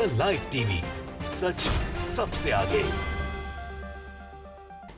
The live TV, सच सबसे आगे।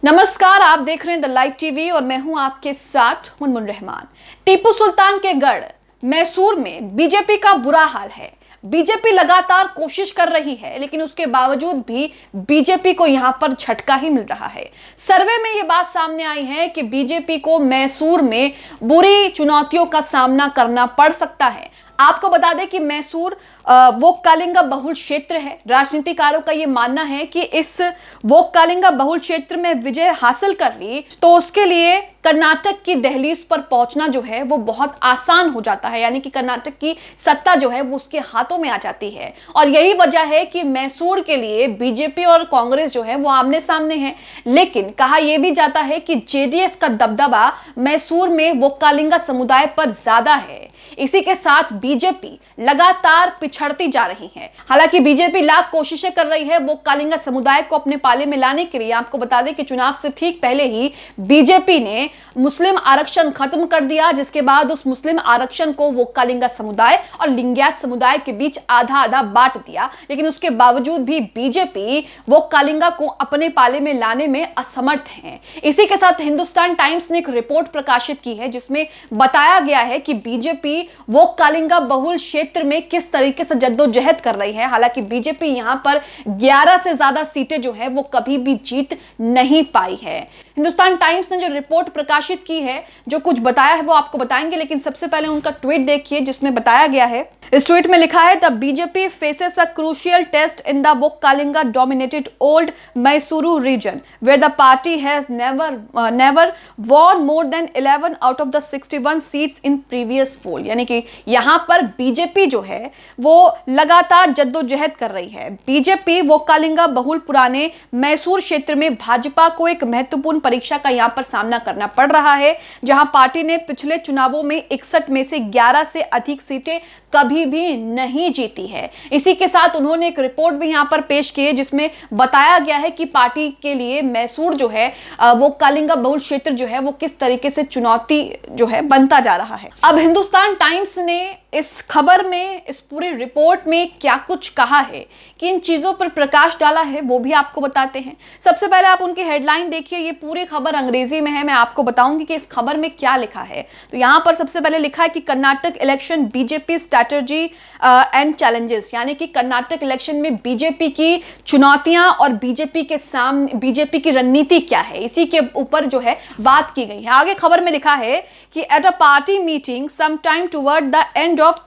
नमस्कार, आप देख रहे हैं द लाइव टीवी और मैं हूं आपके साथ मुनमुन रहमान। टीपू सुल्तान के गढ़ मैसूर में बीजेपी का बुरा हाल है। बीजेपी लगातार कोशिश कर रही है, लेकिन उसके बावजूद भी बीजेपी को यहां पर झटका ही मिल रहा है। सर्वे में यह बात सामने आई है कि बीजेपी को मैसूर में बुरी चुनौतियों का सामना करना पड़ सकता है। आपको बता दें कि मैसूर वो कलिंगा बहुल क्षेत्र है। राजनीतिकारों का यह मानना है कि इस वो कलिंगा बहुल क्षेत्र में विजय हासिल कर ली तो उसके लिए कर्नाटक की दहलीज पर पहुंचना जो है वो बहुत आसान हो जाता है, यानी कि कर्नाटक की सत्ता जो है वो उसके हाथों में आ जाती है। और यही वजह है कि मैसूर के लिए बीजेपी और कांग्रेस जो है वो आमने सामने है। लेकिन कहा यह भी जाता है कि जेडीएस का दबदबा मैसूर में वो कलिंगा समुदाय पर ज्यादा है। इसी के साथ बीजेपी लगातार पिछड़ती जा रही है। हालांकि बीजेपी लाख कोशिशें कर रही है वो कलिंगा समुदाय को अपने पाले में लाने के लिए। आपको बता दें कि चुनाव से ठीक पहले ही बीजेपी ने मुस्लिम आरक्षण खत्म कर दिया, जिसके बाद उस मुस्लिम आरक्षण को वो कलिंगा समुदाय और लिंगायत समुदाय के बीच आधा आधा बांट दिया। लेकिन उसके बावजूद भी बीजेपी वो कलिंगा को अपने पाले में लाने में असमर्थ है। इसी के साथ हिंदुस्तान टाइम्स ने एक रिपोर्ट प्रकाशित की है जिसमें बताया गया है कि बीजेपी वो कलिंगा बहुल क्षेत्र में किस तरीके से जद्दोजहद कर रही है। हालांकि बीजेपी यहां पर 11 से ज्यादा सीटें जो है वो कभी भी जीत नहीं पाई है। हिंदुस्तान टाइम्स ने जो रिपोर्ट प्रकाशित की है, जो कुछ बताया है वो आपको बताएंगे, लेकिन सबसे पहले उनका ट्वीट देखिए जिसमें बताया गया है। इस ट्वीट में लिखा है, the BJP faces a crucial test in the Vokkaliga dominated old Mysuru region where the party has never won more than 11 out of the 61 seats in previous poll. यानी कि यहां पर बीजेपी जो है वो लगातार जद्दोजहद कर रही है। बीजेपी वो कलिंगा बहुल पुराने मैसूर क्षेत्र में भाजपा को एक महत्वपूर्ण परीक्षा का यहां पर सामना करना पड़ रहा है, जहां पार्टी ने पिछले चुनावों में 61 में से 11 से अधिक सीटें कभी भी नहीं जीती है। इसी के साथ उन्होंने एक रिपोर्ट भी यहां पर पेश की है जिसमें बताया गया है कि पार्टी के लिए मैसूर जो है वो कलिंगा बहुल क्षेत्र जो है वो किस तरीके से चुनौती जो है बनता जा रहा है। अब हिंदुस्तान टाइम्स ने इस खबर में, इस पूरी रिपोर्ट में क्या कुछ कहा है, किन चीजों पर प्रकाश डाला है, वो भी आपको बताते हैं। सबसे पहले आप उनकी हेडलाइन देखिए। ये पूरी खबर अंग्रेजी में है, मैं आपको बताऊंगी कि इस खबर में क्या लिखा है। तो यहां पर सबसे पहले लिखा है कि Karnataka election BJP strategy and challenges, यानी कि कर्नाटक इलेक्शन में बीजेपी की चुनौतियां और बीजेपी के सामने बीजेपी की रणनीति क्या है, इसी के ऊपर जो है बात की गई है। आगे खबर में लिखा है कि at a party meeting some time toward the end of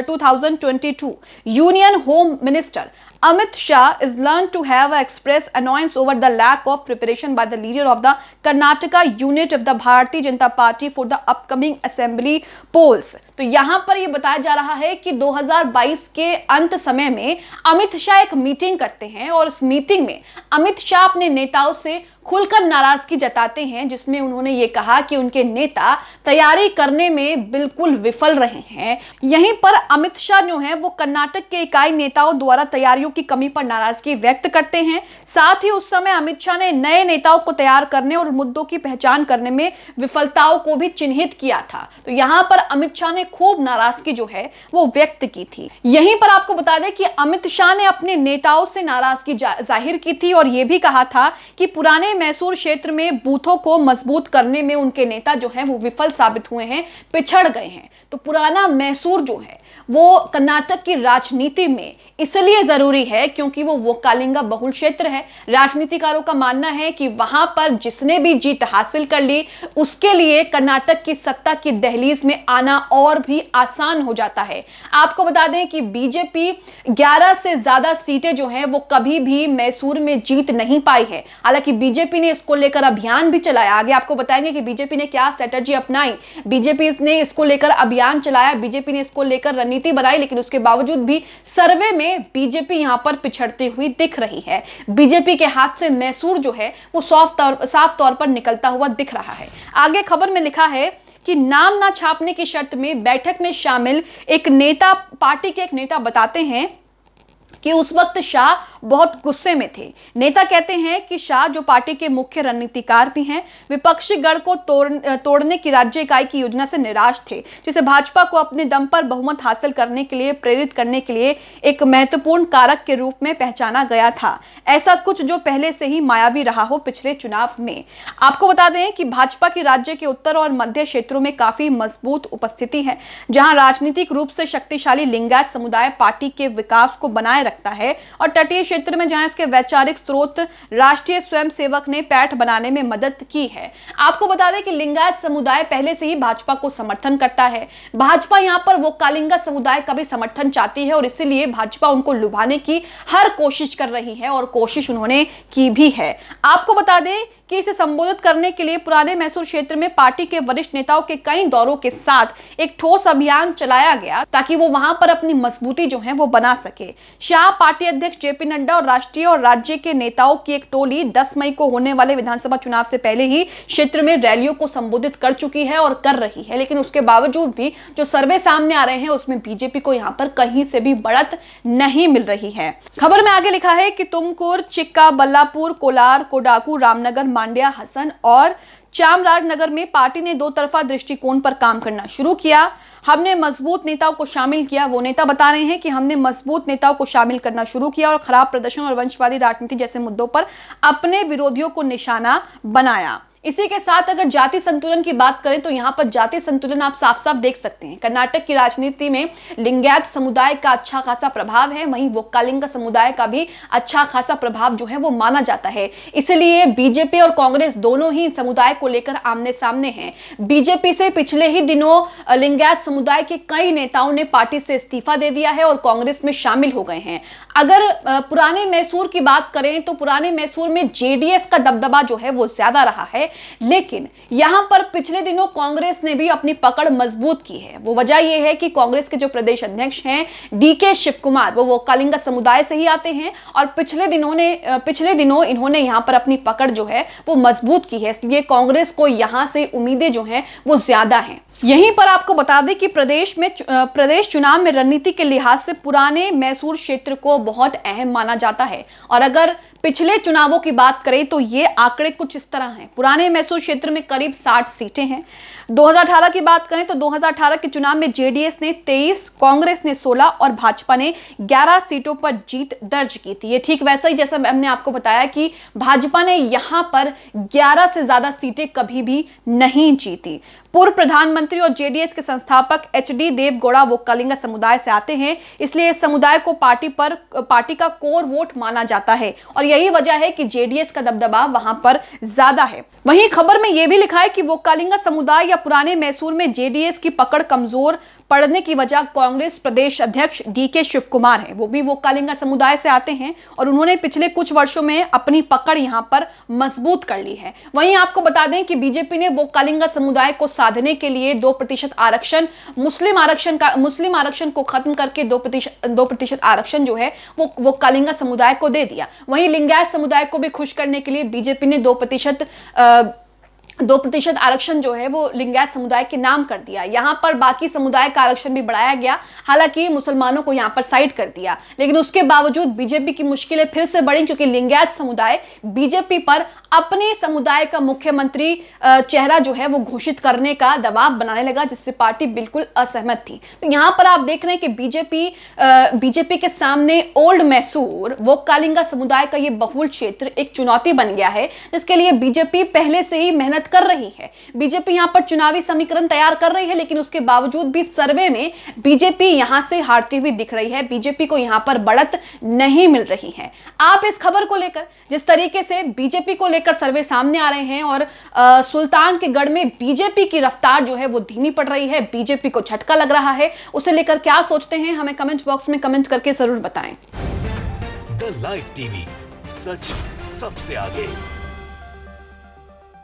2022 union home minister Amit Shah is learned to have expressed annoyance over the lack of preparation by the leader of the Karnataka unit of the Bharatiya Janata Party for the upcoming assembly polls। तो यहां पर यह बताया जा रहा है कि 2022 के अंत समय में अमित शाह एक मीटिंग करते हैं और उस मीटिंग में अमित शाह अपने नेताओं से खुलकर नाराजगी जताते हैं, जिसमें उन्होंने ये कहा कि उनके नेता तैयारी करने में बिल्कुल विफल रहे हैं। यहीं पर अमित शाह जो है वो कर्नाटक के इकाई नेताओं द्वारा तैयारियों की कमी पर नाराजगी व्यक्त करते हैं। साथ ही उस समय अमित शाह ने नए नेताओं को तैयार करने और मुद्दों की पहचान करने में विफलताओं को भी चिन्हित किया था। तो यहां पर अमित शाह ने खूब नाराजगी जो है वो व्यक्त की थी। यहीं पर आपको बता दें कि अमित शाह ने अपने नेताओं से नाराजगी जाहिर की थी और यह भी कहा था कि पुराने मैसूर क्षेत्र में बूथों को मजबूत करने में उनके नेता जो हैं वो विफल साबित हुए हैं, पिछड़ गए हैं। तो पुराना मैसूर जो है वो कर्नाटक की राजनीति में इसलिए जरूरी है क्योंकि वो कलिंगा बहुल क्षेत्र है। राजनीतिकारों का मानना है कि वहां पर जिसने भी जीत हासिल कर ली उसके लिए कर्नाटक की सत्ता की दहलीज में आना और भी आसान हो जाता है। आपको बता दें कि बीजेपी 11 से ज्यादा सीटें जो हैं वो कभी भी मैसूर में जीत नहीं पाई है। हालांकि बीजेपी ने इसको लेकर अभियान भी चलाया। आगे आपको बताएंगे कि बीजेपी ने क्या स्ट्रेटजी अपनाई। बीजेपी ने इसको लेकर अभियान चलाया, बीजेपी ने इसको लेकर रणनीति बनाई, लेकिन उसके बावजूद भी सर्वे में बीजेपी यहां पर पिछड़ती हुई दिख रही है। बीजेपी के हाथ से मैसूर जो है वो साफ तौर पर निकलता हुआ दिख रहा है। आगे खबर में लिखा है कि नाम ना छापने की शर्त में बैठक में शामिल एक नेता, पार्टी के एक नेता बताते हैं कि उस वक्त शाह बहुत गुस्से में थे। नेता कहते हैं कि शाह जो पार्टी के मुख्य रणनीतिकार भी हैं, विपक्षी गढ़ को तोड़ने की राज्य इकाई की योजना से निराश थे, जिसे भाजपा को अपने दम पर बहुमत हासिल करने के लिए प्रेरित करने के लिए एक महत्वपूर्ण कारक के रूप में पहचाना गया था। ऐसा कुछ जो पहले से ही मायावी रहा हो पिछले चुनाव में। आपको बता दें कि भाजपा की राज्य के उत्तर और मध्य क्षेत्रों में काफी मजबूत उपस्थिति है, जहां राजनीतिक रूप से शक्तिशाली लिंगायत समुदाय पार्टी के विकास को बनाए रखता है, और तटीय क्षेत्र में जहां इसके वैचारिक स्रोत राष्ट्रीय स्वयंसेवक ने पैठ बनाने में मदद की है। आपको बता दें कि लिंगायत समुदाय पहले से ही भाजपा को समर्थन करता है। भाजपा यहां पर वो कालिंगा समुदाय का भी समर्थन चाहती है और इसीलिए भाजपा उनको लुभाने की हर कोशिश कर रही है और कोशिश उन्होंने की भी है। आपको बता दें कि इसे संबोधित करने के लिए पुराने मैसूर क्षेत्र में पार्टी के वरिष्ठ नेताओं के कई दौरों के साथ एक ठोस अभियान चलाया गया ताकि वो वहां पर अपनी मजबूती जो है वो बना सके। शाह, पार्टी अध्यक्ष जेपी नड्डा और राष्ट्रीय और राज्य के नेताओं की एक टोली 10 मई को होने वाले विधानसभा चुनाव से पहले ही क्षेत्र में रैलियों को संबोधित कर चुकी है और कर रही है, लेकिन उसके बावजूद भी जो सर्वे सामने आ रहे हैं उसमें बीजेपी को यहाँ पर कहीं से भी बढ़त नहीं मिल रही है। खबर में आगे लिखा है कि तुमकुर, चिक्का, बल्लापुर, कोलार, कोडाकू, रामनगर, मांड्या, हसन और चामराजनगर में पार्टी ने दो तरफा दृष्टिकोण पर काम करना शुरू किया। हमने मजबूत नेताओं को शामिल किया। वो नेता बता रहे हैं कि हमने मजबूत नेताओं को शामिल करना शुरू किया और खराब प्रदर्शन और वंशवादी राजनीति जैसे मुद्दों पर अपने विरोधियों को निशाना बनाया। इसी के साथ अगर जाति संतुलन की बात करें तो यहाँ पर जाति संतुलन आप साफ साफ देख सकते हैं। कर्नाटक की राजनीति में लिंगायत समुदाय का अच्छा खासा प्रभाव है, वहीं वोक्कालिंगा समुदाय का भी अच्छा खासा प्रभाव जो है वो माना जाता है। इसलिए बीजेपी और कांग्रेस दोनों ही समुदाय को लेकर आमने सामने हैं। बीजेपी से पिछले ही दिनों लिंगायत समुदाय के कई नेताओं ने पार्टी से इस्तीफा दे दिया है और कांग्रेस में शामिल हो गए हैं। अगर पुराने मैसूर की बात करें तो पुराने मैसूर में जेडीएस का दबदबा जो है वो ज्यादा रहा है, लेकिन यहां पर पिछले दिनों कांग्रेस ने भी अपनी पकड़ मजबूत की है। वो वजह यह है कि कांग्रेस के जो प्रदेश अध्यक्ष हैं डीके शिव कुमार, वो वोक्कालिंगा समुदाय से ही आते हैं और पिछले दिनों इन्होंने यहां पर अपनी पकड़ जो है वो मजबूत की है, इसलिए कांग्रेस को यहां से उम्मीदें जो हैं वो ज्यादा हैं। यहीं पर आपको बता दें कि प्रदेश चुनाव में रणनीति के लिहाज से पुराने मैसूर क्षेत्र को बहुत अहम माना जाता है और अगर पिछले चुनावों की बात करें तो ये आंकड़े कुछ इस तरह हैं। पुराने मैसूर क्षेत्र में करीब 60 सीटें हैं। 2018 की बात करें तो 2018 के चुनाव में जेडीएस ने 23, कांग्रेस ने 16 और भाजपा ने 11 सीटों पर जीत दर्ज की थी। ये ठीक वैसा ही जैसा हमने आपको बताया कि भाजपा ने यहां पर 11 से ज्यादा सीटें कभी भी नहीं जीती। पूर्व प्रधानमंत्री और जेडीएस के संस्थापक एचडी देवगौड़ा वोक्कालिंगा समुदाय से आते हैं, इसलिए इस समुदाय को पार्टी का कोर वोट माना जाता है और यही वजह है कि जेडीएस का दबदबा वहां पर ज्यादा है। वहीं खबर में यह भी लिखा है कि वोक्कालिंगा समुदाय या पुराने मैसूर में जेडीएस की पकड़ कमजोर पड़ने की वजह कांग्रेस प्रदेश अध्यक्ष डीके शिव कुमार है। वो भी वोक्कालिंगा समुदाय से आते हैं और उन्होंने पिछले कुछ वर्षों में अपनी पकड़ यहां पर मजबूत कर ली है। वहीं आपको बता दें कि बीजेपी ने वोक्कालिंगा समुदाय को साधने के लिए 2% आरक्षण, मुस्लिम आरक्षण को खत्म करके 2% आरक्षण जो है वो वोक्कालिंगा समुदाय को दे दिया। वहीं लिंगायत समुदाय को भी खुश करने के लिए बीजेपी ने 2% आरक्षण जो है वो लिंगायत समुदाय के नाम कर दिया। यहाँ पर बाकी समुदाय का आरक्षण भी बढ़ाया गया, हालांकि मुसलमानों को यहाँ पर साइड कर दिया, लेकिन उसके बावजूद बीजेपी की मुश्किलें फिर से बढ़ी क्योंकि लिंगायत समुदाय बीजेपी पर अपने समुदाय का मुख्यमंत्री चेहरा जो है वो घोषित करने का दबाव बनाने लगा, जिससे पार्टी बिल्कुल असहमत थी। तो यहाँ पर आप देख रहे हैं कि बीजेपी के सामने ओल्ड मैसूर वोक्कालिंगा समुदाय का ये बहुल क्षेत्र एक चुनौती बन गया है, जिसके लिए बीजेपी पहले से ही मेहनत कर रही है। बीजेपी यहाँ पर चुनावी समीकरण तैयार कर रही है, लेकिन उसके बावजूद भी सर्वे में बीजेपी यहाँ से हारती हुई दिख रही है। बीजेपी को यहाँ पर बढ़त नहीं मिल रही है। आप इस खबर को लेकर, जिस तरीके से बीजेपी को लेकर सर्वे सामने आ रहे हैं और सुल्तान के गढ़ में बीजेपी की रफ्तार जो है वो धीमी पड़ रही है, बीजेपी को झटका लग रहा है, उसे लेकर क्या सोचते हैं हमें कमेंट बॉक्स में कमेंट करके जरूर बताएं। द लाइव टीवी, सच सबसे आगे।